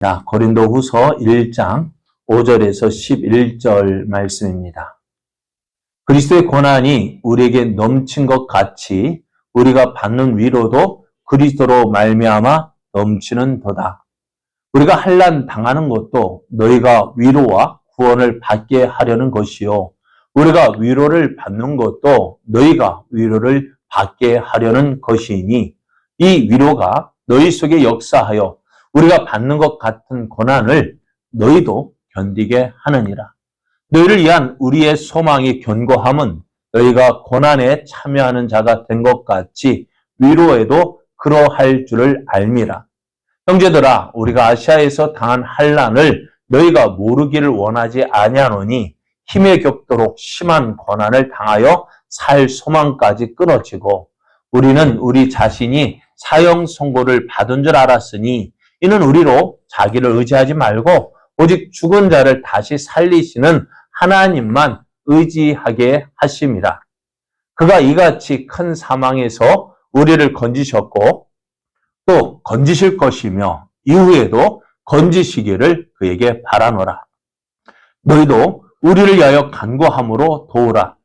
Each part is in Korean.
자, 고린도후서 1장 5절에서 11절 말씀입니다. 그리스도의 고난이 우리에게 넘친 것 같이 우리가 받는 위로도 그리스도로 말미암아 넘치는 도다. 우리가 환난 당하는 것도 너희가 위로와 구원을 받게 하려는 것이요, 우리가 위로를 받는 것도 너희가 위로를 받게 하려는 것이니 이 위로가 너희 속에 역사하여 우리가 받는 것 같은 고난을 너희도 견디게 하느니라. 너희를 위한 우리의 소망이 견고함은 너희가 고난에 참여하는 자가 된 것 같이 위로에도 그러할 줄을 알미라. 형제들아, 우리가 아시아에서 당한 환난을 너희가 모르기를 원하지 아니하노니 힘에 겹도록 심한 고난을 당하여 살 소망까지 끊어지고 우리는 우리 자신이 사형 선고를 받은 줄 알았으니 이는 우리로 자기를 의지하지 말고 오직 죽은 자를 다시 살리시는 하나님만 의지하게 하심이라. 그가 이같이 큰 사망에서 우리를 건지셨고 또 건지실 것이며 이후에도 건지시기를 그에게 바라노라. 너희도 우리를 위하여 간구함으로 도우라.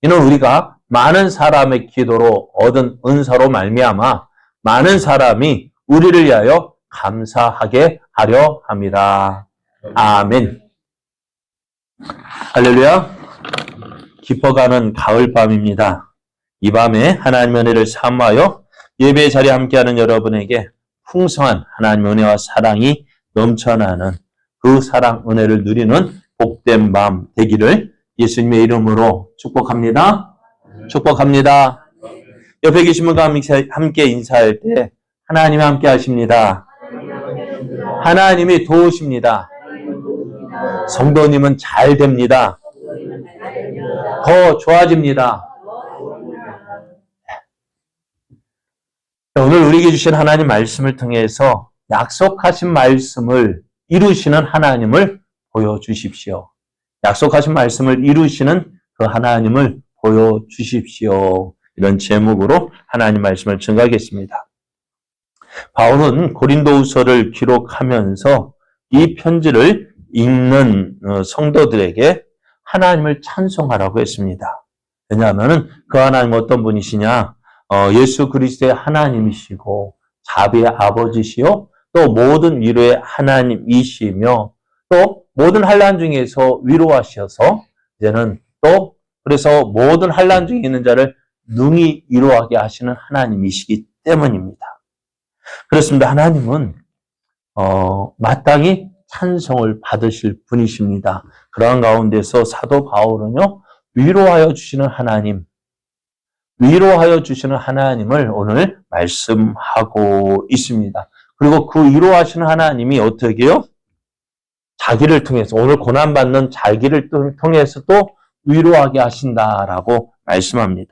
이는 우리가 많은 사람의 기도로 얻은 은사로 말미암아 많은 사람이 우리를 위하여 감사하게 하려 함이라. 아멘. 할렐루야. 깊어가는 가을밤입니다. 이 밤에 하나님의 은혜를 사모하여 예배 자리에 함께하는 여러분에게 풍성한 하나님의 은혜와 사랑이 넘쳐나는 그 사랑 은혜를 누리는 복된 밤 되기를 예수님의 이름으로 축복합니다. 축복합니다. 옆에 계신 분과 함께 인사할 때 하나님이 함께 하십니다. 하나님이 도우십니다. 성도님은 잘 됩니다. 더 좋아집니다. 오늘 우리에게 주신 하나님 말씀을 통해서 약속하신 말씀을 이루시는 하나님을 보여주십시오. 약속하신 말씀을 이루시는 그 하나님을 보여주십시오. 이런 제목으로 하나님 말씀을 증거하겠습니다. 바울은 고린도후서를 기록하면서 이 편지를 읽는 성도들에게 하나님을 찬송하라고 했습니다. 왜냐하면 그 하나님은 어떤 분이시냐? 예수 그리스도의 하나님이시고 자비의 아버지시요 또 모든 위로의 하나님이시며 또 모든 환난 중에서 위로하셔서 이제는 또 그래서 모든 환난 중에 있는 자를 능히 위로하게 하시는 하나님이시기 때문입니다. 그렇습니다. 하나님은 마땅히 찬송을 받으실 분이십니다. 그러한 가운데서 사도 바울은요, 위로하여 주시는 하나님을 오늘 말씀하고 있습니다. 그리고 그 위로하시는 하나님이 어떻게 해요? 자기를 통해서, 오늘 고난받는 자기를 통해서 또 위로하게 하신다라고 말씀합니다.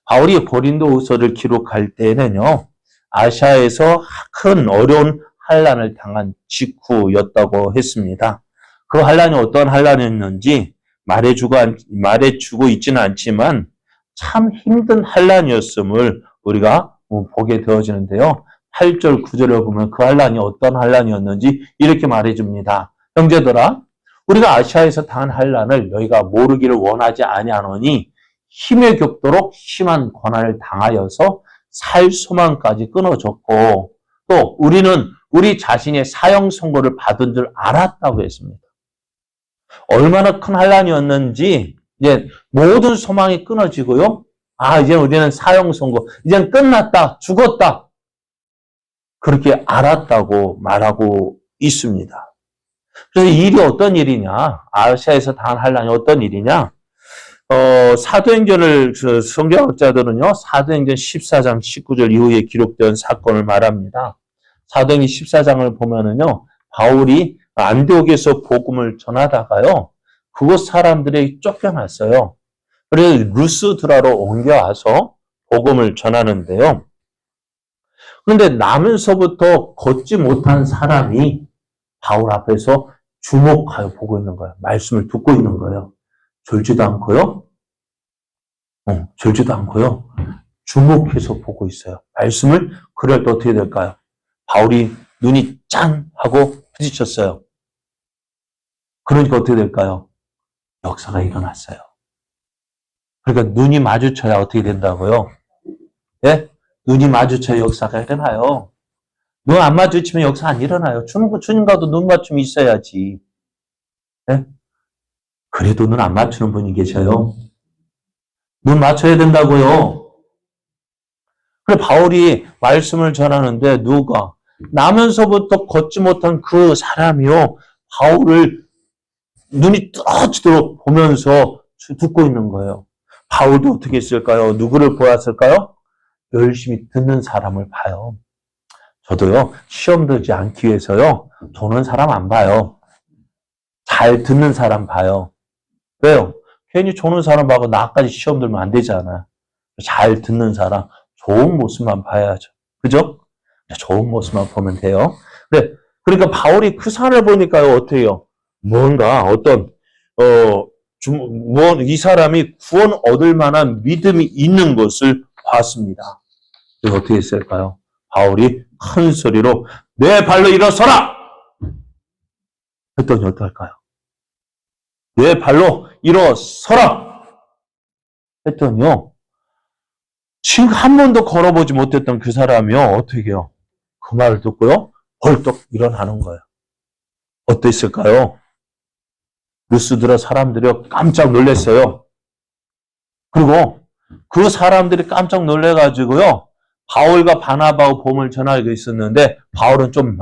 바울이 고린도후서를 기록할 때는요, 아시아에서 큰 어려운 환난을 당한 직후였다고 했습니다. 그 환난이 어떤 환난이었는지 말해주고 있지는 않지만 참 힘든 환난이었음을 우리가 보게 되어지는데요. 8절, 9절을 보면 그 환난이 어떤 환난이었는지 이렇게 말해줍니다. 형제들아, 우리가 아시아에서 당한 환난을 너희가 모르기를 원하지 아니하노니 힘에 겹도록 심한 고난을 당하여서 살 소망까지 끊어졌고 또 우리는 우리 자신의 사형 선고를 받은 줄 알았다고 했습니다. 얼마나 큰 환난이었는지 이제 모든 소망이 끊어지고요. 이제 우리는 사형 선고, 이젠 끝났다, 죽었다. 그렇게 알았다고 말하고 있습니다. 그래서 이 일이 어떤 일이냐? 아시아에서 당한 환난이 어떤 일이냐? 사도행전을 성경학자들은요, 사도행전 14장 19절 이후에 기록된 사건을 말합니다. 사도행전 14장을 보면은요, 바울이 안디옥에서 복음을 전하다가요, 그곳 사람들이 쫓겨났어요. 그래서 루스드라로 옮겨와서 복음을 전하는데요. 그런데 나면서부터 걷지 못한 사람이 바울 앞에서 주목하여 보고 있는 거예요. 말씀을 듣고 있는 거예요. 졸지도 않고요. 주목해서 보고 있어요. 말씀을. 그럴 때 어떻게 될까요? 바울이 눈이 짠 하고 부딪혔어요. 그러니까 어떻게 될까요? 역사가 일어났어요. 그러니까 눈이 마주쳐야 어떻게 된다고요? 예? 눈이 마주쳐야 역사가 일어나요. 눈 안 마주치면 역사 안 일어나요. 주님과도 눈 맞춤이 있어야지. 예? 그래도 눈 안 맞추는 분이 계셔요. 눈 맞춰야 된다고요. 그래, 바울이 말씀을 전하는데 누가? 나면서부터 걷지 못한 그 사람이요. 바울을 눈이 뜨어지도록 보면서 듣고 있는 거예요. 바울도 어떻게 했을까요? 누구를 보았을까요? 열심히 듣는 사람을 봐요. 저도요, 시험 들지 않기 위해서요, 도는 사람 안 봐요. 잘 듣는 사람 봐요. 왜요? 괜히 조는 사람 봐고 나까지 시험 들면 안 되잖아. 잘 듣는 사람, 좋은 모습만 봐야죠. 그죠? 좋은 모습만 보면 돼요. 네. 그러니까 바울이 그 산을 보니까요, 어떻게 해요? 뭔가 어떤, 이 사람이 구원 얻을 만한 믿음이 있는 것을 봤습니다. 그래서 어떻게 했을까요? 바울이 큰 소리로 내 발로 일어서라! 했더니 어떨까요? 내 발로 일어서라! 했더니요. 지금 한 번도 걸어보지 못했던 그 사람이요. 어떻게 해요? 그 말을 듣고요. 벌떡 일어나는 거예요. 어땠을까요? 루스드라 사람들이 깜짝 놀랐어요. 그리고 그 사람들이 깜짝 놀래가지고요. 바울과 바나바하고 복음을 전하고 있었는데 바울은 좀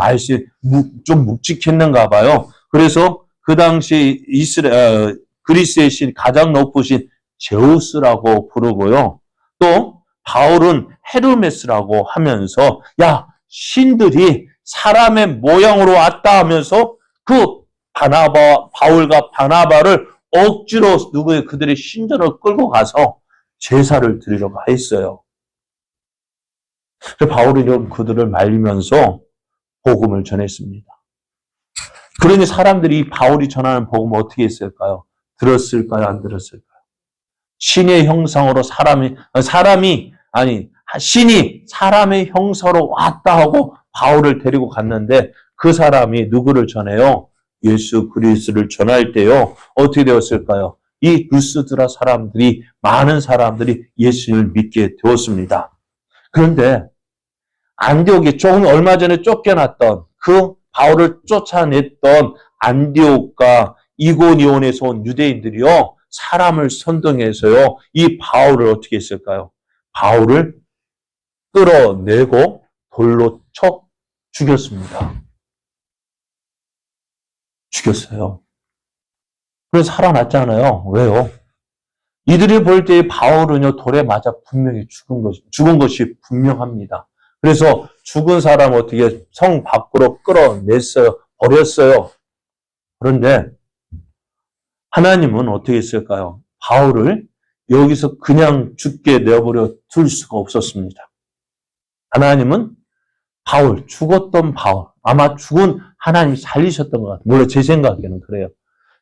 묵직했는가 봐요. 그래서 그 당시 그리스의 신 가장 높으신 제우스라고 부르고요. 또 바울은 헤르메스라고 하면서 야 신들이 사람의 모양으로 왔다 하면서 그 바울과 바나바를 억지로 그들의 신전을 끌고 가서 제사를 드리려고 했어요. 바울이 그들을 말리면서 복음을 전했습니다. 그러니 사람들이 바울이 전하는 복음을 어떻게 했을까요? 들었을까요? 안 들었을까요? 신의 형상으로 신이 사람의 형상으로 왔다 하고 바울을 데리고 갔는데 그 사람이 누구를 전해요? 예수 그리스도를 전할 때요. 어떻게 되었을까요? 이 루스드라 많은 사람들이 예수를 믿게 되었습니다. 그런데 안디옥에 조금 얼마 전에 쫓겨났던 그 바울을 쫓아냈던 안디옥과 이고니온에서 온 유대인들이요. 사람을 선동해서요. 이 바울을 어떻게 했을까요? 바울을 끌어내고 돌로 쳐 죽였습니다. 죽였어요. 그래서 살아났잖아요. 왜요? 이들이 볼 때 바울은요, 돌에 맞아 분명히 죽은 것이 분명합니다. 그래서 죽은 사람 어떻게 성 밖으로 끌어냈어요. 버렸어요. 그런데 하나님은 어떻게 했을까요? 바울을 여기서 그냥 죽게 내버려 둘 수가 없었습니다. 하나님은 죽었던 바울, 아마 죽은 하나님이 살리셨던 것 같아요. 물론 제 생각에는 그래요.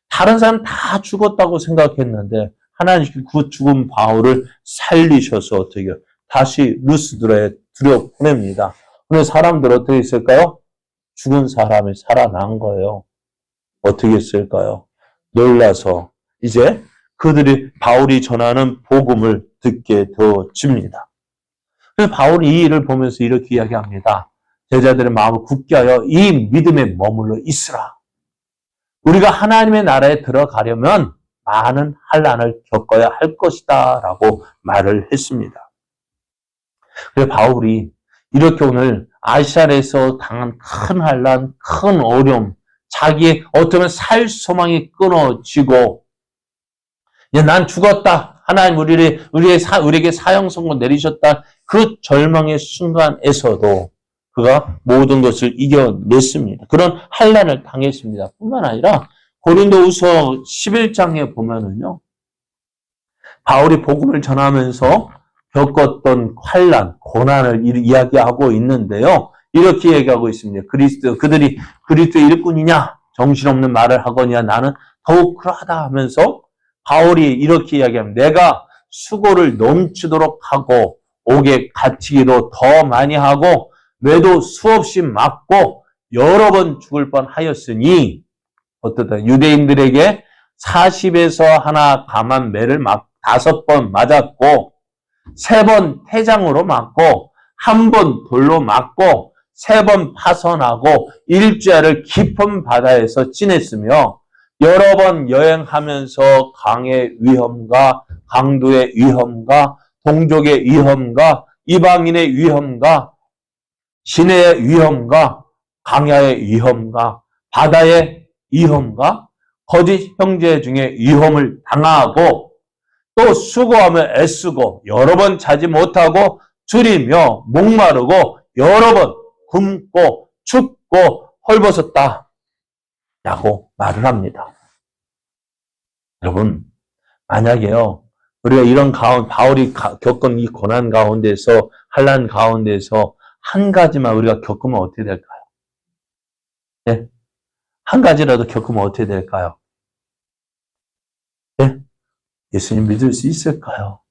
다른 사람 다 죽었다고 생각했는데 하나님이 그 죽은 바울을 살리셔서 어떻게 해요? 다시 루스드라에 들여보냅니다. 근데 사람들 어떻게 했을까요? 죽은 사람이 살아난 거예요. 어떻게 했을까요? 놀라서 이제 그들이 바울이 전하는 복음을 듣게 되어집니다. 그래서 바울이 이 일을 보면서 이렇게 이야기합니다. 제자들의 마음을 굳게 하여 이 믿음에 머물러 있으라. 우리가 하나님의 나라에 들어가려면 많은 환난을 겪어야 할 것이다 라고 말을 했습니다. 그래서 바울이 이렇게 오늘 아시아에서 당한 큰 환난, 큰 어려움, 자기의 어쩌면 살 소망이 끊어지고 난 죽었다. 하나님 우리에게 사형 선고 내리셨다. 그 절망의 순간에서도 그가 모든 것을 이겨냈습니다. 그런 환난을 당했습니다. 뿐만 아니라 고린도후서 11장에 보면은요. 바울이 복음을 전하면서 겪었던 환난, 고난을 이야기하고 있는데요. 이렇게 얘기하고 있습니다. 그들이 그리스도의 일꾼이냐? 정신없는 말을 하거니와 나는 더욱 그러하다 하면서 바울이 이렇게 이야기합니다. 내가 수고를 넘치도록 하고 옥에 갇히기도 더 많이 하고 매도 수없이 맞고 여러 번 죽을 뻔하였으니 어떻다? 유대인들에게 40에서 하나 감한 매를 5번 맞았고 3번 태장으로 맞고 1번 돌로 맞고 3번 파선하고 일주야를 깊은 바다에서 지냈으며 여러 번 여행하면서 강의 위험과 강도의 위험과 동족의 위험과 이방인의 위험과 시내의 위험과 강야의 위험과 바다의 위험과 거짓 형제 중에 위험을 당하고 또 수고하며 애쓰고 여러 번 자지 못하고 줄이며 목마르고 여러 번 굶고 춥고 헐벗었다 라고 말을 합니다. 여러분, 만약에요, 우리가 이런 바울이 겪은 이 고난 가운데서, 환난 가운데서 한 가지만 우리가 겪으면 어떻게 될까요? 예? 한 가지라도 겪으면 어떻게 될까요? 예? 예수님 믿을 수 있을까요?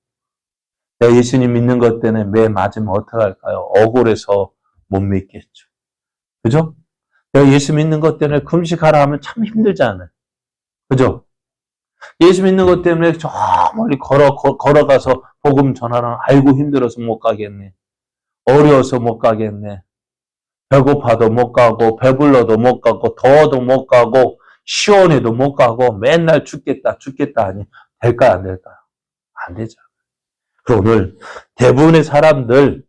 내가 예수님 믿는 것 때문에 매 맞으면 어떡할까요? 억울해서 못 믿겠죠. 그죠? 내가 예수 믿는 것 때문에 금식하라 하면 참 힘들잖아요. 그죠? 예수 믿는 것 때문에 저 멀리 걸어가서 복음 전하라. 아이고 힘들어서 못 가겠네. 어려워서 못 가겠네. 배고파도 못 가고 배불러도 못 가고 더워도 못 가고 시원해도 못 가고 맨날 죽겠다 하니 될까요? 안 될까요? 안 되죠. 그럼 오늘 대부분의 사람들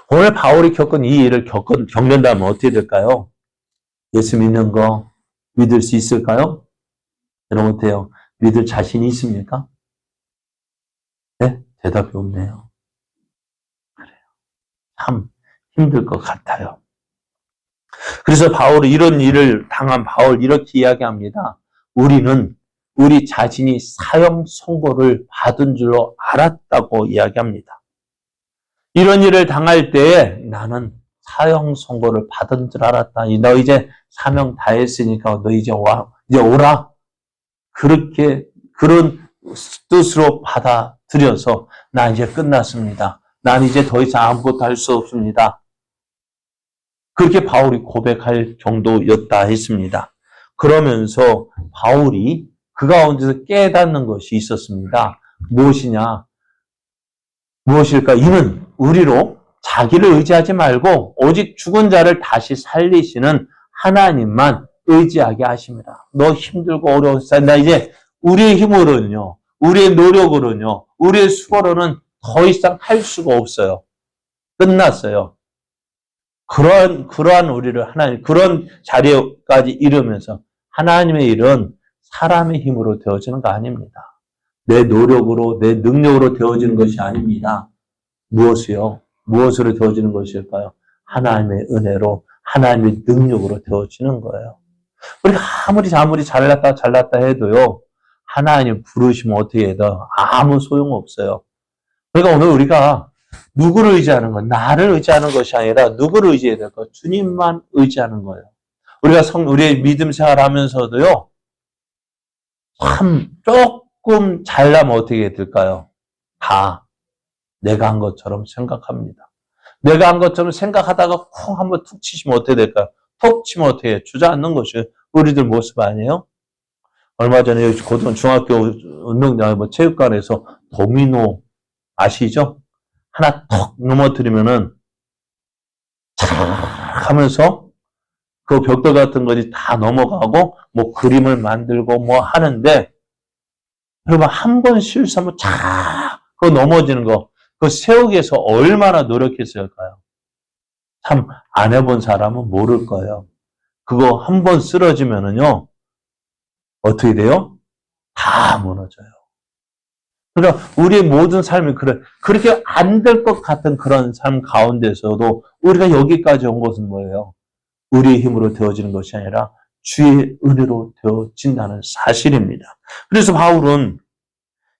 오늘 바울이 겪은 이 일을 겪는다면 어떻게 될까요? 예수 믿는 거 믿을 수 있을까요? 여러분 어때요? 믿을 자신이 있습니까? 네? 대답이 없네요. 그래요. 참 힘들 것 같아요. 그래서 바울이 이런 일을 당한 바울 이렇게 이야기합니다. 우리는 우리 자신이 사형 선고를 받은 줄로 알았다고 이야기합니다. 이런 일을 당할 때에 나는 사형 선고를 받은 줄 알았다. 너 이제 사명 다 했으니까 너 이제 오라. 그렇게 그런 뜻으로 받아들여서 나 이제 끝났습니다. 난 이제 더 이상 아무것도 할 수 없습니다. 그렇게 바울이 고백할 정도였다 했습니다. 그러면서 바울이 그 가운데서 깨닫는 것이 있었습니다. 무엇일까? 이는 우리로 자기를 의지하지 말고 오직 죽은 자를 다시 살리시는 하나님만 의지하게 하십니다. 너 힘들고 어려웠어. 나 이제 우리의 힘으로는요, 우리의 노력으로는요, 우리의 수고로는 더 이상 할 수가 없어요. 끝났어요. 그러한 우리를 하나님, 그런 자리까지 이르면서 하나님의 일은 사람의 힘으로 되어지는 거 아닙니다. 내 노력으로, 내 능력으로 되어지는 것이 아닙니다. 무엇으로 되어지는 것일까요? 하나님의 은혜로, 하나님의 능력으로 되어지는 거예요. 우리가 아무리 잘났다 해도요, 하나님 부르시면 어떻게 해도 아무 소용없어요. 그러니까 오늘 우리가 누구를 의지하는 건 나를 의지하는 것이 아니라 누구를 의지해야 될까? 주님만 의지하는 거예요. 우리가 우리의 믿음 생활하면서도요, 참 조금 잘나면 어떻게 될까요? 다 내가 한 것처럼 생각합니다. 내가 한 것처럼 생각하다가 쿵 한번 툭 치시면 어떻게 될까요? 톡 치면 어떻게 해요? 주저앉는 것이 우리들 모습 아니에요? 얼마 전에 중학교 운동장, 체육관에서 도미노 아시죠? 하나 톡 넘어뜨리면은 착 하면서 그 벽돌 같은 것이 다 넘어가고 그림을 만들고 하는데 여러분 한 번 실수하면 착 그거 넘어지는 거 그거 세우기 위해서 얼마나 노력했을까요? 참 안 해본 사람은 모를 거예요. 그거 한 번 쓰러지면은요 어떻게 돼요? 다 무너져요. 그러니까 우리의 모든 삶이 그렇게 안 될 것 같은 그런 삶 가운데서도 우리가 여기까지 온 것은 뭐예요? 우리의 힘으로 되어지는 것이 아니라 주의 은혜로 되어진다는 사실입니다. 그래서 바울은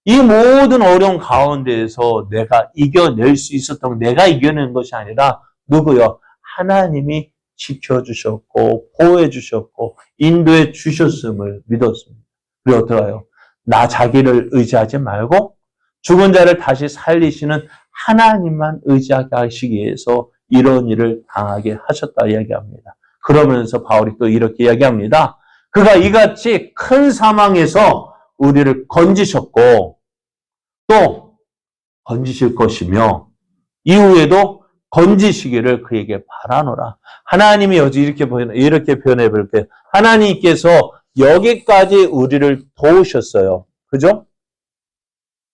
이 모든 어려운 가운데에서 내가 이겨낼 수 있었던 내가 이겨낸 것이 아니라 누구요? 하나님이 지켜주셨고 보호해 주셨고 인도해 주셨음을 믿었습니다. 그리고 어떡해요? 나 자기를 의지하지 말고 죽은 자를 다시 살리시는 하나님만 의지하게 하시기 위해서 이런 일을 당하게 하셨다 이야기합니다. 그러면서 바울이 또 이렇게 이야기합니다. 그가 이같이 큰 사망에서 우리를 건지셨고 또 건지실 것이며 이후에도 건지시기를 그에게 바라노라. 하나님이 이렇게 표현해 볼게요. 하나님께서 여기까지 우리를 도우셨어요. 그죠?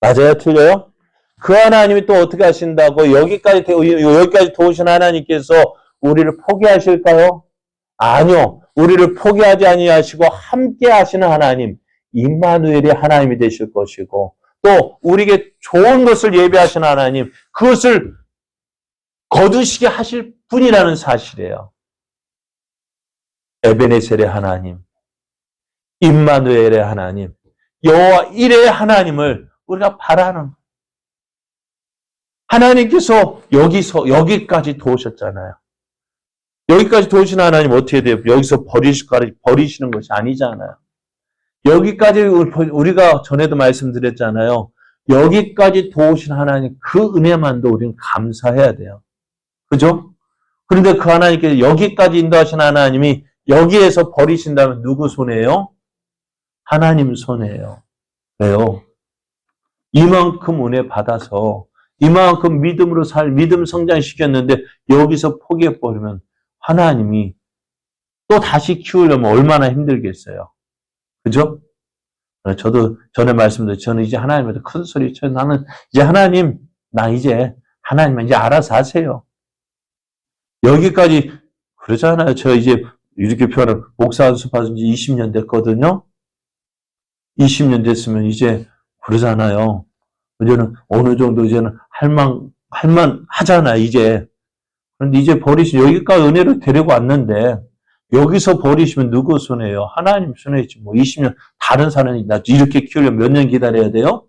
맞아요? 틀려요? 그 하나님이 또 어떻게 하신다고 여기까지 도우신 하나님께서 우리를 포기하실까요? 아니요. 우리를 포기하지 아니하시고 함께 하시는 하나님, 임마누엘이 하나님이 되실 것이고 또 우리에게 좋은 것을 예비하시는 하나님, 그것을 거두시게 하실 분이라는 사실이에요. 에베네셀의 하나님, 임마누엘의 하나님, 여호와 일의 하나님을 우리가 바라는 하나님께서 여기까지 도우셨잖아요. 여기까지 도우신 하나님 어떻게 돼요? 여기서 버리시는 것이 아니잖아요. 여기까지 우리가 전에도 말씀드렸잖아요. 여기까지 도우신 하나님 그 은혜만도 우리는 감사해야 돼요. 그죠? 그런데 그 하나님께서 여기까지 인도하신 하나님이 여기에서 버리신다면 누구 손해예요? 하나님 손해예요. 왜요? 이만큼 은혜 받아서 이만큼 믿음 성장시켰는데 여기서 포기해버리면 하나님이 또 다시 키우려면 얼마나 힘들겠어요. 그죠? 저도 전에 말씀드렸죠. 저는 이제 하나님한테 큰 소리 쳐요. 나는 이제 하나님은 이제 알아서 하세요. 여기까지 그러잖아요. 저 이제 이렇게 표현을 목사 연수 받은 지 20년 됐거든요. 20년 됐으면 이제 그러잖아요. 이제는 어느 정도 이제는 할만 하잖아요, 이제. 그런데 이제 여기까지 은혜를 데리고 왔는데, 여기서 버리시면 누구 손해예요? 하나님 손해지. 20년, 다른 사람이 이렇게 키우려면 몇 년 기다려야 돼요?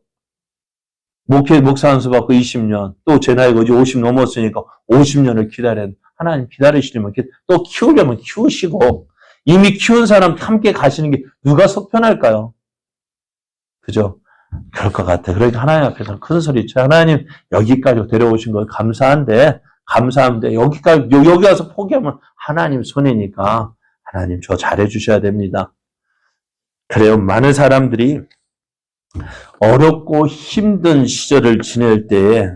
목사 한수 받고 20년, 또 제 나이가 이제 50 넘었으니까 50년을 기다려야 돼. 하나님 기다리시려면 또 키우려면 키우시고, 이미 키운 사람 함께 가시는 게 누가 속편할까요? 그죠? 그럴 것 같아. 그러니까 하나님 앞에서 큰 소리 쳐. 하나님, 여기까지 데려오신 거 감사한데, 여기 와서 포기하면 하나님 손해니까, 하나님 저 잘해주셔야 됩니다. 그래요. 많은 사람들이 어렵고 힘든 시절을 지낼 때에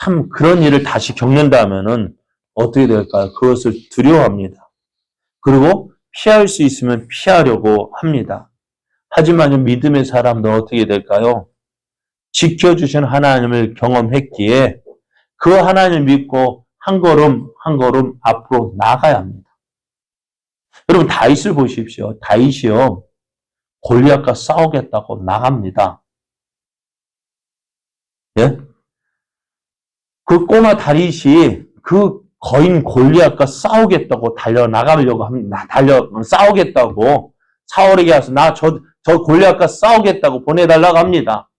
참 그런 일을 다시 겪는다면은 어떻게 될까요? 그것을 두려워합니다. 그리고 피할 수 있으면 피하려고 합니다. 하지만 믿음의 사람도 어떻게 될까요? 지켜주신 하나님을 경험했기에 그 하나님을 믿고 한 걸음 한 걸음 앞으로 나가야 합니다. 여러분 다윗을 보십시오. 다윗이요. 골리앗과 싸우겠다고 나갑니다. 예? 그 꼬마 다윗이 그 거인 골리앗과 싸우겠다고 달려나가려고 합니다. 싸우겠다고 사울에게 와서 저 골리앗과 싸우겠다고 보내달라고 합니다.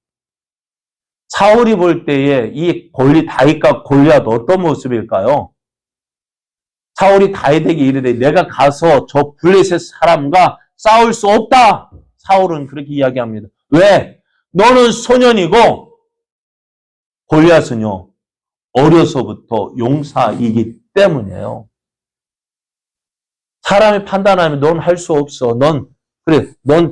사울이 볼 때에 이 다윗과 골리앗 어떤 모습일까요? 사울이 다윗에게 이르되 내가 가서 저 블레셋 사람과 싸울 수 없다. 사울은 그렇게 이야기합니다. 왜? 너는 소년이고 골리앗은요. 어려서부터 용사이기 때문이에요. 사람이 판단하면 넌 할 수 없어. 넌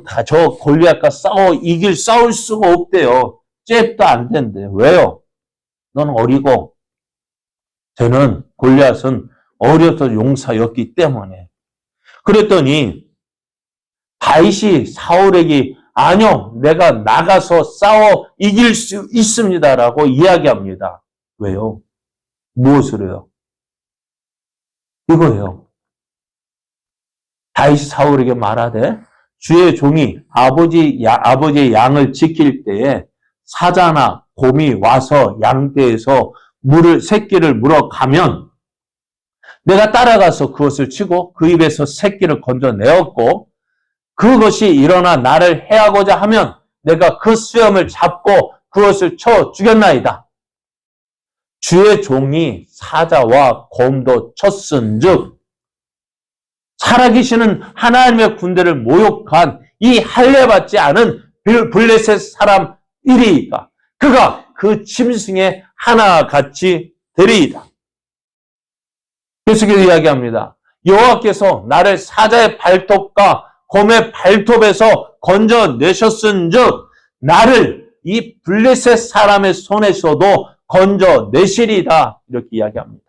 다 저 골리앗과 싸울 수가 없대요. 잽도 안 된대. 왜요? 넌 어리고 쟤는 골리앗은 어려서 용사였기 때문에. 그랬더니 다윗이 사울에게 아니요, 내가 나가서 싸워 이길 수 있습니다라고 이야기합니다. 왜요? 무엇으로요? 이거예요. 다윗이 사울에게 말하되 주의 종이 아버지의 양을 지킬 때에 사자나 곰이 와서 양떼에서 새끼를 물어가면 내가 따라가서 그것을 치고 그 입에서 새끼를 건져내었고 그것이 일어나 나를 해하고자 하면 내가 그 수염을 잡고 그것을 쳐 죽였나이다. 주의 종이 사자와 곰도 쳤은즉 살아계시는 하나님의 군대를 모욕한 이 할례받지 않은 블레셋 사람 이리이다. 그가 그 짐승의 하나같이 되리이다. 계속해서 이야기합니다. 여호와께서 나를 사자의 발톱과 곰의 발톱에서 건져내셨은즉 나를 이 블레셋 사람의 손에서도 건져내시리다. 이렇게 이야기합니다.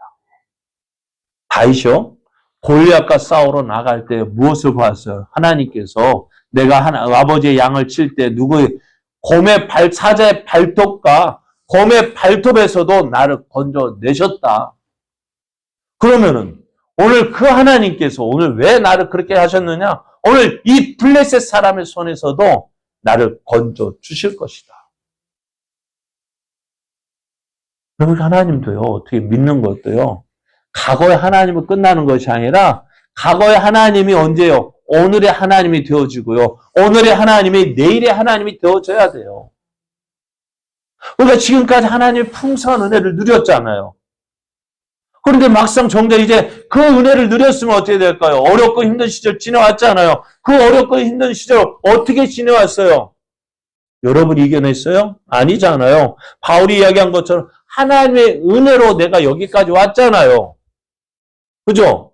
다윗이요, 골리앗과 싸우러 나갈 때 무엇을 보았어요? 하나님께서 내가 아버지의 양을 칠 때 사자의 발톱과 곰의 발톱에서도 나를 건져내셨다. 그러면은 오늘 그 하나님께서 오늘 왜 나를 그렇게 하셨느냐? 오늘 이 블레셋 사람의 손에서도 나를 건져 주실 것이다. 그러면 하나님도요, 어떻게 믿는 것도요, 과거의 하나님은 끝나는 것이 아니라 과거의 하나님이 언제요? 오늘의 하나님이 되어지고요. 오늘의 하나님이 내일의 하나님이 되어져야 돼요. 우리가 지금까지 하나님의 풍성한 은혜를 누렸잖아요. 그런데 막상 정작 이제 그 은혜를 누렸으면 어떻게 될까요? 어렵고 힘든 시절 지나왔잖아요. 그 어렵고 힘든 시절 어떻게 지내왔어요? 여러분이 이겨냈어요? 아니잖아요. 바울이 이야기한 것처럼 하나님의 은혜로 내가 여기까지 왔잖아요. 그죠?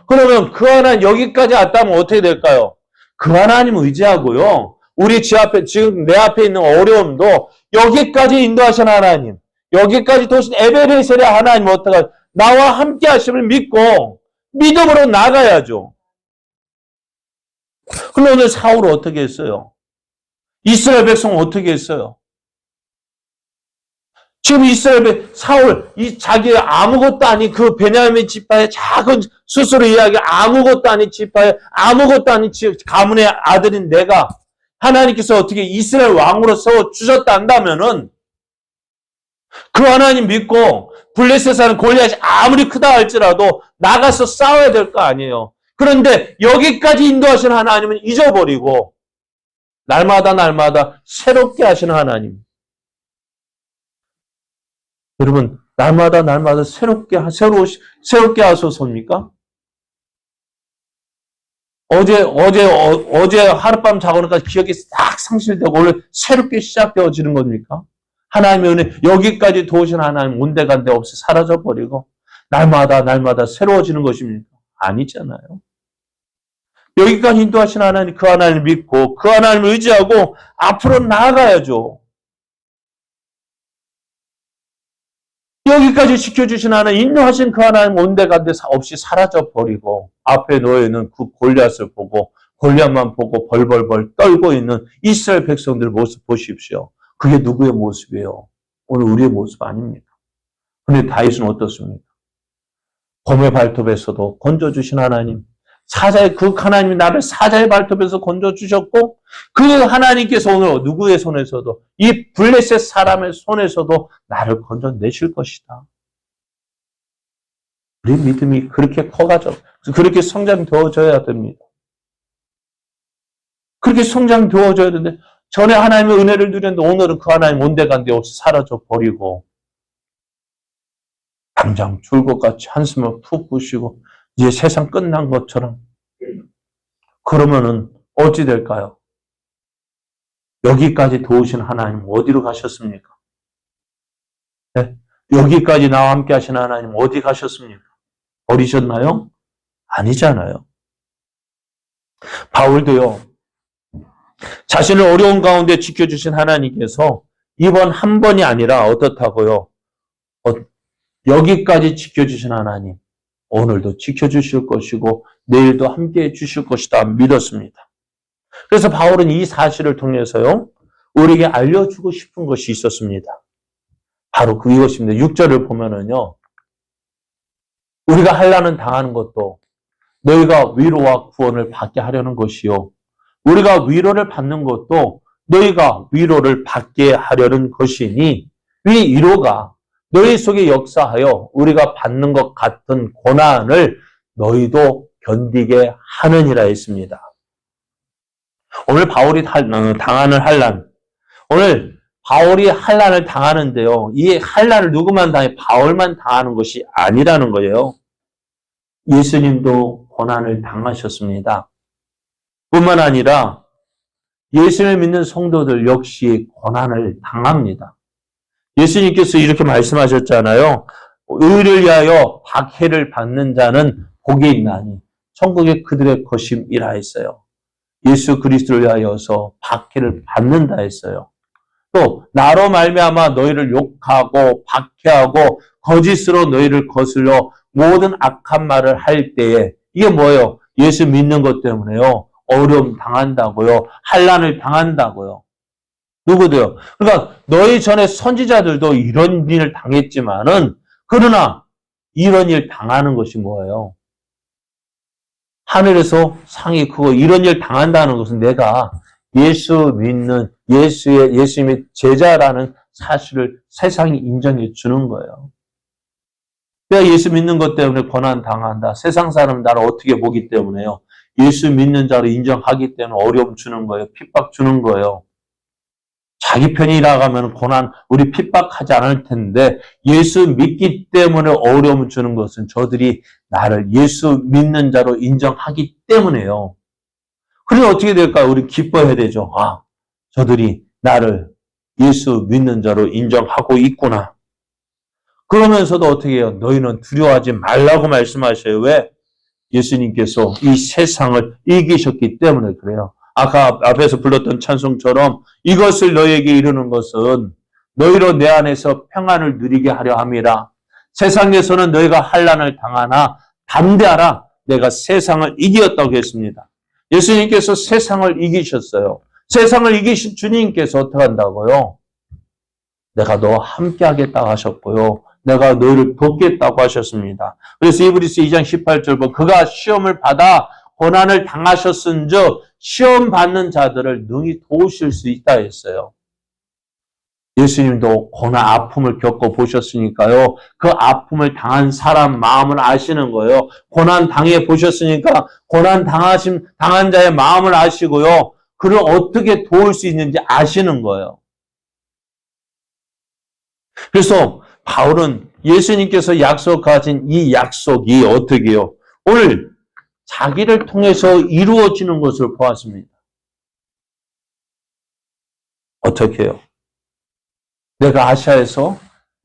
그러면 그 하나님 여기까지 왔다면 어떻게 될까요? 그 하나님 의지하고요. 우리 지금 내 앞에 있는 어려움도 여기까지 인도하신 하나님, 여기까지 도신 에베레셀의 하나님 어떡하 나와 함께 하심을 믿고 믿음으로 나가야죠. 그럼 오늘 사울은 어떻게 했어요? 이스라엘 백성은 어떻게 했어요? 지금 사울, 자기 아무것도 아닌 그 베냐민 지파의 작은 스스로 이야기 아무것도 아닌 지파의 아무것도 아닌 가문의 아들인 내가 하나님께서 어떻게 이스라엘 왕으로 세워 주셨다 한다면은 그 하나님 믿고 블레셋 사는 골리앗이 아무리 크다 할지라도 나가서 싸워야 될 거 아니에요. 그런데 여기까지 인도하신 하나님은 잊어버리고 날마다 새롭게 하시는 하나님. 여러분, 날마다 새롭게 하소서입니까? 어제 하룻밤 자고니까 기억이 싹 상실되고 오늘 새롭게 시작되어지는 겁니까? 하나님의 은혜, 여기까지 도우신 하나님 온데간데 없이 사라져버리고 날마다 새로워지는 것입니까? 아니잖아요. 여기까지 인도하신 하나님, 그 하나님을 믿고 그 하나님을 의지하고 앞으로 나아가야죠. 여기까지 지켜주신 하나님, 인도하신 그 하나님 온데간데 없이 사라져버리고 앞에 놓여있는 그 골리앗을 보고 골리앗만 보고 벌벌벌 떨고 있는 이스라엘 백성들 모습 보십시오. 그게 누구의 모습이에요? 오늘 우리의 모습 아닙니까? 그런데 다윗은 어떻습니까? 곰의 발톱에서도 건져주신 하나님, 그 하나님이 나를 사자의 발톱에서 건져주셨고 그 하나님께서 오늘 누구의 손에서도 이 블레셋 사람의 손에서도 나를 건져내실 것이다. 우리 믿음이 그렇게 커가지고 그렇게 성장되어져야 됩니다. 그렇게 성장되어져야 되는데 전에 하나님의 은혜를 누렸는데 오늘은 그 하나님 온데간데 없이 사라져버리고 당장 줄것같이 한숨을 푹 쉬고 이제 세상 끝난 것처럼 그러면은 어찌 될까요? 여기까지 도우신 하나님 어디로 가셨습니까? 네? 여기까지 나와 함께 하신 하나님 어디 가셨습니까? 버리셨나요? 아니잖아요. 바울도요. 자신을 어려운 가운데 지켜주신 하나님께서 이번 한 번이 아니라 어떻다고요? 여기까지 지켜주신 하나님 오늘도 지켜주실 것이고 내일도 함께해 주실 것이다 믿었습니다. 그래서 바울은 이 사실을 통해서요. 우리에게 알려주고 싶은 것이 있었습니다. 바로 이것입니다. 6절을 보면은요. 우리가 환난을 당하는 것도 너희가 위로와 구원을 받게 하려는 것이요. 우리가 위로를 받는 것도 너희가 위로를 받게 하려는 것이니 이 위로가 너희 속에 역사하여 우리가 받는 것 같은 고난을 너희도 견디게 하느니라 했습니다. 오늘 바울이 당하는 환난, 오늘 바울이 환난을 당하는데요. 이 환난을 누구만 당해? 바울만 당하는 것이 아니라는 거예요. 예수님도 고난을 당하셨습니다. 뿐만 아니라 예수님을 믿는 성도들 역시 고난을 당합니다. 예수님께서 이렇게 말씀하셨잖아요. 의를 위하여 박해를 받는 자는 복이 있나니 천국에 그들의 것임이라 했어요. 예수 그리스도를 위하여서 박해를 받는다 했어요. 또 나로 말미암아 너희를 욕하고 박해하고 거짓으로 너희를 거슬러 모든 악한 말을 할 때에 이게 뭐예요? 예수 믿는 것 때문에요. 어려움 당한다고요. 환난을 당한다고요. 누구도요? 그러니까 너희 전에 선지자들도 이런 일을 당했지만은 그러나 이런 일 당하는 것이 뭐예요? 하늘에서 상이 크고 이런 일 당한다는 것은 내가 예수 믿는 예수님의 제자라는 사실을 세상이 인정해 주는 거예요. 내가 예수 믿는 것 때문에 고난 당한다. 세상 사람 나를 어떻게 보기 때문에요. 예수 믿는 자로 인정하기 때문에 어려움 주는 거예요. 핍박 주는 거예요. 자기 편이 나가면 고난, 우리 핍박하지 않을 텐데 예수 믿기 때문에 어려움을 주는 것은 저들이 나를 예수 믿는 자로 인정하기 때문에요. 그러면 어떻게 될까요? 우리 기뻐해야 되죠. 아, 저들이 나를 예수 믿는 자로 인정하고 있구나. 그러면서도 어떻게 해요? 너희는 두려워하지 말라고 말씀하셔요. 왜? 예수님께서 이 세상을 이기셨기 때문에 그래요. 아까 앞에서 불렀던 찬송처럼 이것을 너희에게 이루는 것은 너희로 내 안에서 평안을 누리게 하려 함이라. 세상에서는 너희가 환난을 당하나 담대하라. 내가 세상을 이겼다고 했습니다. 예수님께서 세상을 이기셨어요. 세상을 이기신 주님께서 어떻게 한다고요? 내가 너와 함께 하겠다고 하셨고요. 내가 너희를 돕겠다고 하셨습니다. 그래서 이브리서 2장 18절 보면 그가 시험을 받아 고난을 당하셨은즉 시험 받는 자들을 능히 도우실 수 있다 했어요. 예수님도 고난 아픔을 겪어보셨으니까요. 그 아픔을 당한 사람 마음을 아시는 거예요. 고난 당해 보셨으니까 고난 당한 자의 마음을 아시고요. 그를 어떻게 도울 수 있는지 아시는 거예요. 그래서 바울은 예수님께서 약속하신 이 약속이 어떻게 해요? 오늘 자기를 통해서 이루어지는 것을 보았습니다. 어떻게 해요? 내가 아시아에서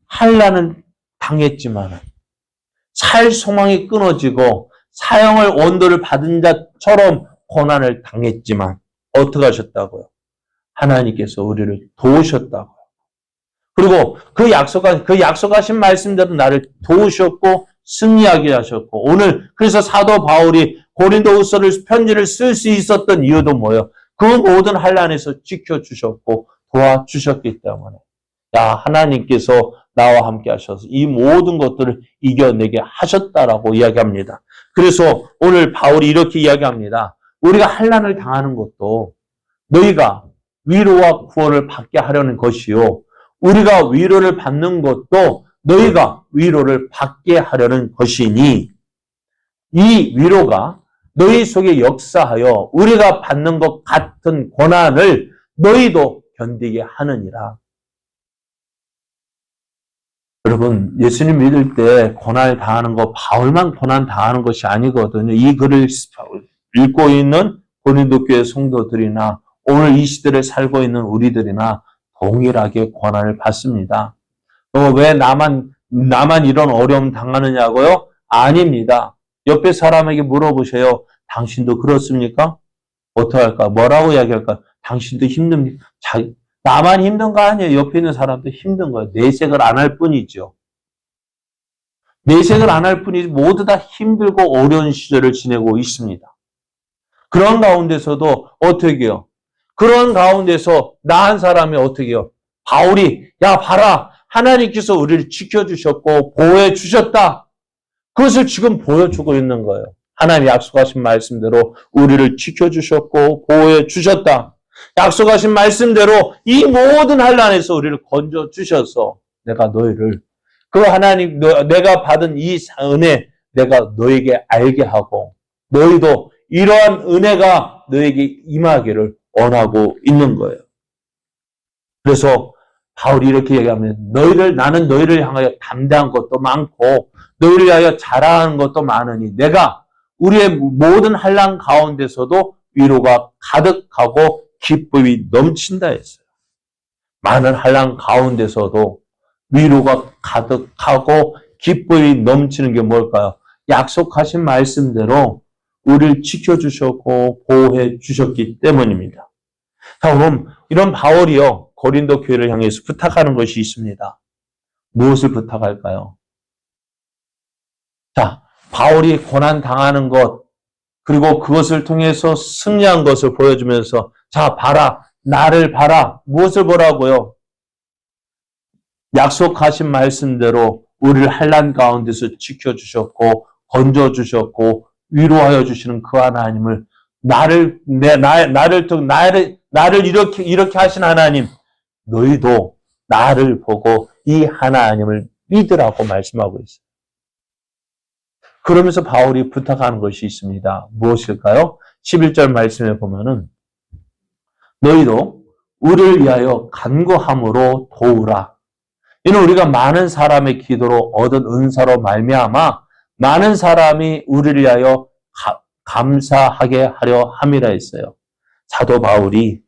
환난을 당했지만 살 소망이 끊어지고 사형을 원도를 받은 자처럼 고난을 당했지만 어떻게 하셨다고요? 하나님께서 우리를 도우셨다고요. 그리고 그 약속하신 말씀대로 나를 도우셨고 승리하게 하셨고 오늘 그래서 사도 바울이 고린도후서를 편지를 쓸 수 있었던 이유도 뭐예요? 그 모든 환난에서 지켜주셨고 도와주셨기 때문에 야 하나님께서 나와 함께 하셔서 이 모든 것들을 이겨내게 하셨다라고 이야기합니다. 그래서 오늘 바울이 이렇게 이야기합니다. 우리가 환난을 당하는 것도 너희가 위로와 구원을 받게 하려는 것이요. 우리가 위로를 받는 것도 너희가 위로를 받게 하려는 것이니 이 위로가 너희 속에 역사하여 우리가 받는 것 같은 고난을 너희도 견디게 하느니라. 여러분 예수님 믿을 때 고난을 당하는 거 바울만 고난 당하는 것이 아니거든요. 이 글을 읽고 있는 고린도 교회 성도들이나 오늘 이 시대를 살고 있는 우리들이나 동일하게 고난을 받습니다. 왜 나만 이런 어려움 당하느냐고요? 아닙니다. 옆에 사람에게 물어보세요. 당신도 그렇습니까? 어떻게 할까? 뭐라고 이야기할까? 당신도 힘듭니까? 나만 힘든 거 아니에요. 옆에 있는 사람도 힘든 거예요. 내색을 안 할 뿐이죠. 내색을 안 할 뿐이지 모두 다 힘들고 어려운 시절을 지내고 있습니다. 그런 가운데서도 어떻게 해요? 그런 가운데서 나한 사람이 어떻게 해요? 바울이 야 봐라 하나님께서 우리를 지켜주셨고 보호해 주셨다. 그것을 지금 보여주고 있는 거예요. 하나님이 약속하신 말씀대로 우리를 지켜주셨고 보호해 주셨다. 약속하신 말씀대로 이 모든 환난에서 우리를 건져주셔서 내가 너희를 그 하나님 내가 받은 이 은혜 내가 너에게 알게 하고 너희도 이러한 은혜가 너에게 임하기를 원하고 있는 거예요. 그래서 바울이 이렇게 얘기하면 나는 너희를 향하여 담대한 것도 많고 너희를 위하여 자랑하는 것도 많으니 내가 우리의 모든 환난 가운데서도 위로가 가득하고 기쁨이 넘친다 했어요. 많은 환난 가운데서도 위로가 가득하고 기쁨이 넘치는 게 뭘까요? 약속하신 말씀대로 우리를 지켜주셨고 보호해 주셨기 때문입니다. 자, 그럼 이런 바울이요, 고린도 교회를 향해서 부탁하는 것이 있습니다. 무엇을 부탁할까요? 자, 바울이 고난 당하는 것, 그리고 그것을 통해서 승리한 것을 보여주면서, 자, 봐라, 나를 봐라. 무엇을 보라고요? 약속하신 말씀대로 우리를 환난 가운데서 지켜주셨고 건져주셨고 위로하여 주시는 그 하나님을 나를 이렇게 하신 하나님, 너희도 나를 보고 이 하나님을 믿으라고 말씀하고 있어요. 그러면서 바울이 부탁하는 것이 있습니다. 무엇일까요? 11절 말씀에 보면은 너희도 우리를 위하여 간구함으로 도우라. 이는 우리가 많은 사람의 기도로 얻은 은사로 말미암아 많은 사람이 우리를 위하여 감사하게 하려 함이라 했어요. 사도 바울이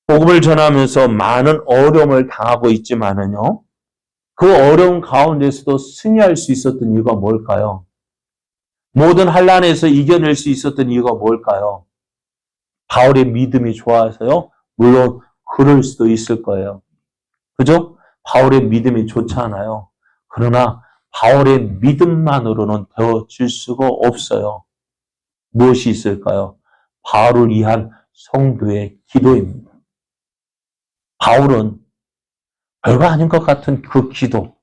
복음을 전하면서 많은 어려움을 당하고 있지만은요, 그 어려움 가운데서도 승리할 수 있었던 이유가 뭘까요? 모든 환난에서 이겨낼 수 있었던 이유가 뭘까요? 바울의 믿음이 좋아서요? 물론 그럴 수도 있을 거예요. 그죠? 바울의 믿음이 좋지 않아요. 그러나 바울의 믿음만으로는 되어질 수가 없어요. 무엇이 있을까요? 바울을 위한 성도의 기도입니다. 바울은 별거 아닌 것 같은 그 기도,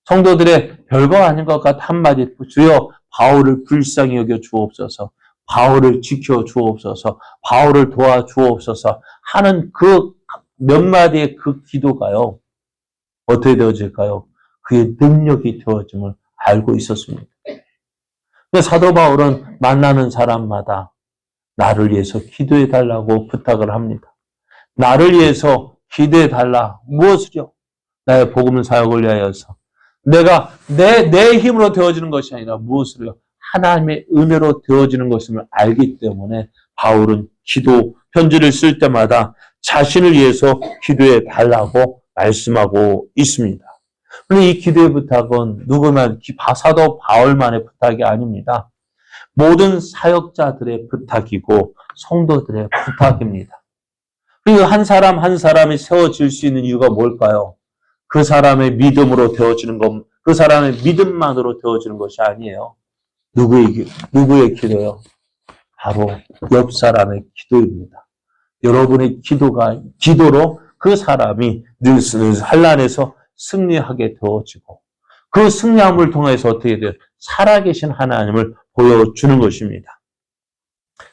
성도들의 별거 아닌 것 같은 한마디, 주여 바울을 불쌍히 여겨 주옵소서, 바울을 지켜 주옵소서, 바울을 도와 주옵소서 하는 그 몇 마디의 그 기도가요, 어떻게 되어질까요? 그의 능력이 되어짐을 알고 있었습니다. 사도 바울은 만나는 사람마다 나를 위해서 기도해 달라고 부탁을 합니다. 나를 위해서 기도해 달라. 무엇을요? 나의 복음 사역을 위하여서. 내가 내 힘으로 되어지는 것이 아니라 무엇을요? 하나님의 은혜로 되어지는 것임을 알기 때문에 바울은 기도 편지를 쓸 때마다 자신을 위해서 기도해 달라고 말씀하고 있습니다. 그런데 이 기도의 부탁은 누구만 사도 바울만의 부탁이 아닙니다. 모든 사역자들의 부탁이고 성도들의 부탁입니다. 그리고 한 사람 한 사람이 세워질 수 있는 이유가 뭘까요? 그 사람의 믿음으로 되어지는 것, 그 사람의 믿음만으로 되어지는 것이 아니에요. 누구의 기도요? 바로 옆 사람의 기도입니다. 여러분의 기도로 그 사람이 늘 환난에서 승리하게 되어지고 그 승리함을 통해서 어떻게 돼요? 살아계신 하나님을 보여주는 것입니다.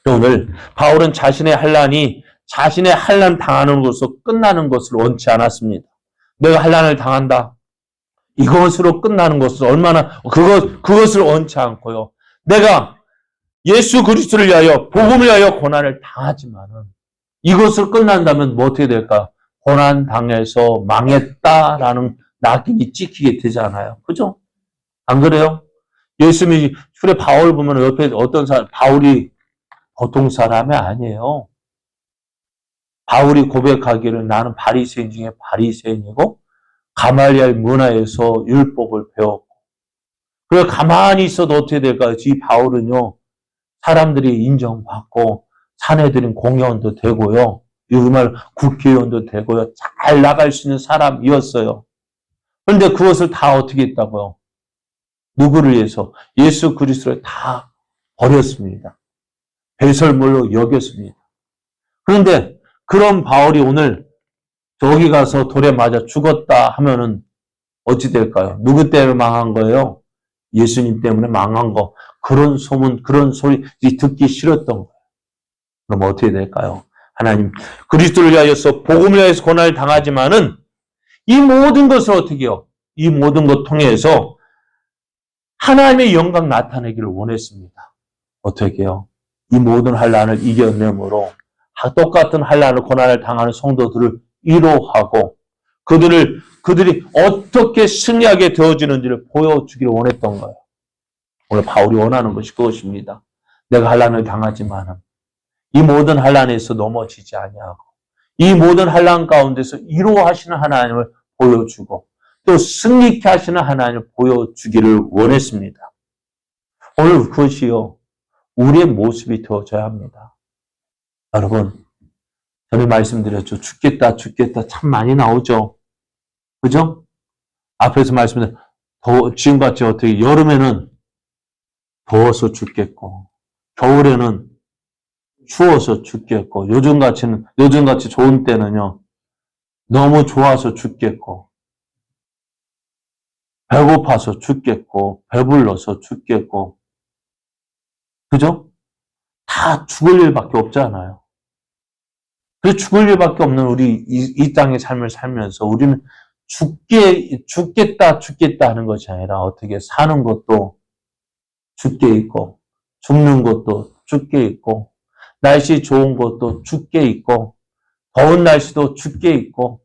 오늘 바울은 자신의 환난 당하는 것으로 끝나는 것을 원치 않았습니다. 내가 환난을 당한다. 이것으로 끝나는 것을 그것을 원치 않고요. 내가 예수 그리스도를 위하여 복음을 위하여 고난을 당하지만은 이것을 끝난다면 뭐 어떻게 될까? 고난 당해서 망했다라는 낙인이 찍히게 되잖아요. 그죠? 안 그래요? 예수님이 출애 바울 보면 옆에 어떤 사람, 바울이 보통 사람이 아니에요. 바울이 고백하기를 나는 바리새인 중에 바리새인이고 가말리엘 문화에서 율법을 배웠고, 그래 가만히 있어도 어떻게 될까요? 이 바울은요, 사람들이 인정받고 사내들인 공회원도 되고요, 정말 국회의원도 되고요, 잘 나갈 수 있는 사람이었어요. 그런데 그것을 다 어떻게 했다고요? 누구를 위해서? 예수 그리스도를 다 버렸습니다. 배설물로 여겼습니다. 그런데 그런 바울이 오늘 저기 가서 돌에 맞아 죽었다 하면은 어찌 될까요? 누구 때문에 망한 거예요? 예수님 때문에 망한 거. 그런 소문, 그런 소리 듣기 싫었던 거예요. 그럼 어떻게 될까요? 하나님, 그리스도를 위하여서 복음을 위하여서 고난을 당하지만은 이 모든 것을 어떻게 해요? 이 모든 것 통해서 하나님의 영광 나타내기를 원했습니다. 어떻게 해요? 이 모든 환난을 이겨내므로 똑같은 환난을 고난을 당하는 성도들을 위로하고 그들이 어떻게 승리하게 되어지는지를 보여주기를 원했던 거예요. 오늘 바울이 원하는 것이 그것입니다. 내가 환난을 당하지만은 이 모든 환난에서 넘어지지 아니하고 이 모든 환난 가운데서 위로하시는 하나님을 보여주고 또 승리케 하시는 하나님을 보여주기를 원했습니다. 오늘 그것이요, 우리의 모습이 되어져야 합니다. 여러분, 전에 말씀드렸죠. 죽겠다, 죽겠다 참 많이 나오죠. 그죠? 앞에서 말씀드린 지금같이 어떻게 여름에는 더워서 죽겠고, 겨울에는 추워서 죽겠고, 요즘같이 좋은 때는요, 너무 좋아서 죽겠고, 배고파서 죽겠고, 배불러서 죽겠고, 그죠? 다 죽을 일밖에 없잖아요. 그 죽을 일밖에 없는 우리 이 땅의 삶을 살면서 우리는 죽겠다 하는 것이 아니라 어떻게 사는 것도 죽게 있고, 죽는 것도 죽게 있고, 날씨 좋은 것도 죽게 있고, 더운 날씨도 죽게 있고,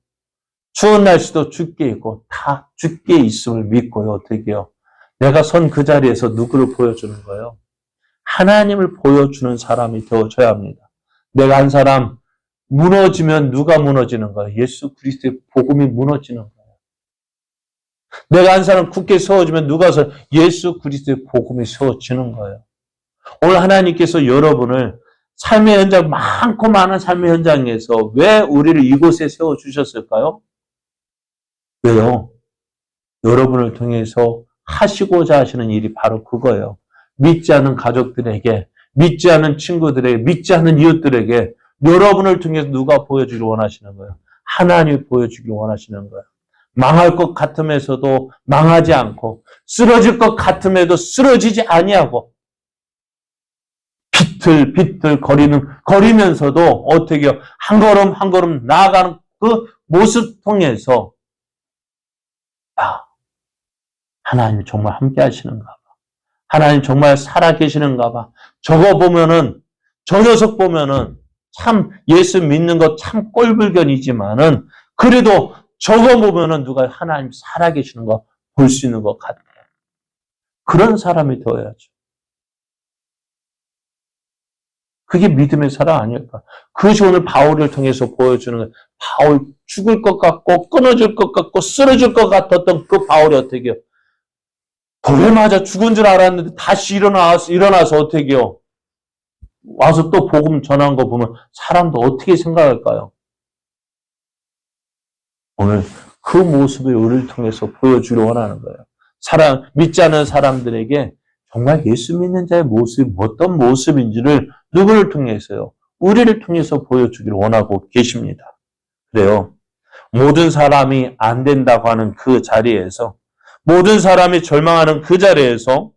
추운 날씨도 죽게 있고, 다 죽게 있음을 믿고요. 어떻게요? 내가 선 그 자리에서 누구를 보여주는 거예요? 하나님을 보여주는 사람이 되어져야 합니다. 내가 한 사람 무너지면 누가 무너지는 거예요? 예수 그리스도의 복음이 무너지는 거예요. 내가 한 사람 굳게 세워주면 예수 그리스도의 복음이 세워지는 거예요. 오늘 하나님께서 여러분을 삶의 현장, 많고 많은 삶의 현장에서 왜 우리를 이곳에 세워주셨을까요? 왜요? 여러분을 통해서 하시고자 하시는 일이 바로 그거예요. 믿지 않는 가족들에게, 믿지 않는 친구들에게, 믿지 않는 이웃들에게 여러분을 통해서 누가 보여주길 원하시는 거예요? 하나님이 보여주길 원하시는 거예요. 망할 것 같으면서도 망하지 않고, 쓰러질 것 같음에도 쓰러지지 아니하고, 비틀비틀 거리면서도 어떻게 해요? 한 걸음 한 걸음 나아가는 그 모습 통해서 하나님 정말 함께 하시는가 봐. 하나님 정말 살아계시는가 봐. 저 녀석 보면은 참 예수 믿는 거 참 꼴불견이지만은 그래도 저거 보면은 누가 하나님 살아계시는 거 볼 수 있는 것 같아요. 그런 사람이 되어야죠. 그게 믿음의 사랑 아닐까. 그것이 오늘 바울을 통해서 보여주는 거예요. 바울 죽을 것 같고 끊어질 것 같고 쓰러질 것 같았던 그 바울이 어떻게 해요? 돌에 맞아 죽은 줄 알았는데 다시 일어나서 어떻게 해요? 와서 또 복음 전한 거 보면 사람도 어떻게 생각할까요? 오늘 그 모습을 우리를 통해서 보여주려 원하는 거예요. 믿지 않는 사람들에게 정말 예수 믿는 자의 모습이 어떤 모습인지를 누구를 통해서요? 우리를 통해서 보여주기를 원하고 계십니다. 그래요. 모든 사람이 안 된다고 하는 그 자리에서, 모든 사람이 절망하는 그 자리에서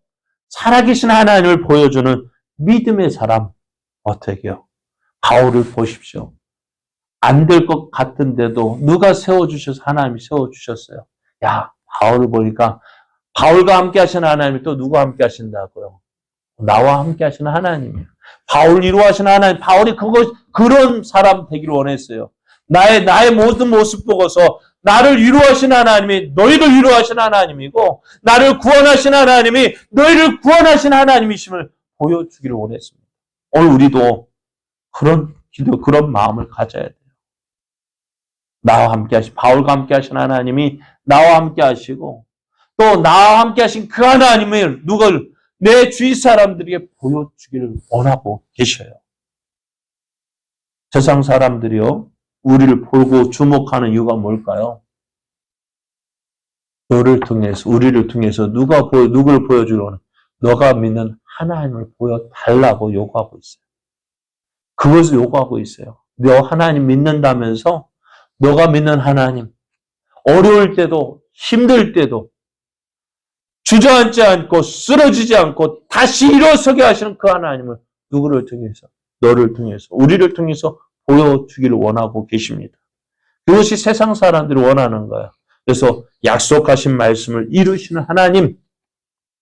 살아계신 하나님을 보여주는 믿음의 사람, 어떻게 해요? 바울을 보십시오. 안 될 것 같은데도 누가 세워주셔서 하나님이 세워주셨어요. 야, 바울을 보니까 바울과 함께 하시는 하나님이 또 누가 함께 하신다고요? 나와 함께 하시는 하나님이에요. 바울을 위로하시는 하나님, 바울이 그런 사람 되기를 원했어요. 나의 모든 모습 보고서 나를 위로하시는 하나님이 너희를 위로하시는 하나님이고, 나를 구원하시는 하나님이 너희를 구원하시는 하나님이심을 보여주기를 원했습니다. 오늘 우리도 그런 마음을 가져야 돼요. 나와 함께 바울과 함께 하신 하나님이 나와 함께 하시고, 또 나와 함께 하신 그 하나님을 내 주위 사람들에게 보여주기를 원하고 계셔요. 세상 사람들이요, 우리를 보고 주목하는 이유가 뭘까요? 우리를 통해서 누구를 보여주려고 너가 믿는 하나님을 보여달라고 요구하고 있어요. 그것을 요구하고 있어요. 너 하나님 믿는다면서 너가 믿는 하나님, 어려울 때도 힘들 때도 주저앉지 않고 쓰러지지 않고 다시 일어서게 하시는 그 하나님을 누구를 통해서? 너를 통해서, 우리를 통해서 보여주기를 원하고 계십니다. 그것이 세상 사람들이 원하는 거예요. 그래서 약속하신 말씀을 이루시는 하나님,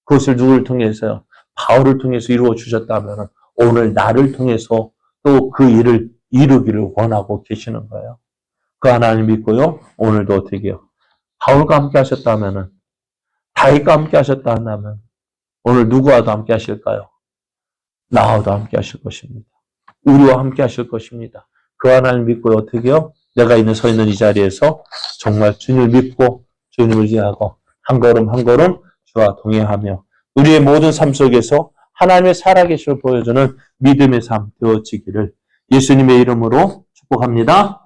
그것을 누구를 통해서요? 바울을 통해서 이루어 주셨다면 오늘 나를 통해서 또 그 일을 이루기를 원하고 계시는 거예요. 그 하나님 믿고요. 오늘도 어떻게 해요? 바울과 함께 하셨다면, 다윗과 함께 하셨다 한다면 오늘 누구와도 함께 하실까요? 나와도 함께 하실 것입니다. 우리와 함께 하실 것입니다. 그 하나님 믿고 어떻게 해요? 내가 서 있는 이 자리에서 정말 주님을 믿고 주님을 의지하고 한 걸음 한 걸음 주와 동행하며 우리의 모든 삶 속에서 하나님의 살아계심을 보여주는 믿음의 삶 되어지기를 예수님의 이름으로 축복합니다.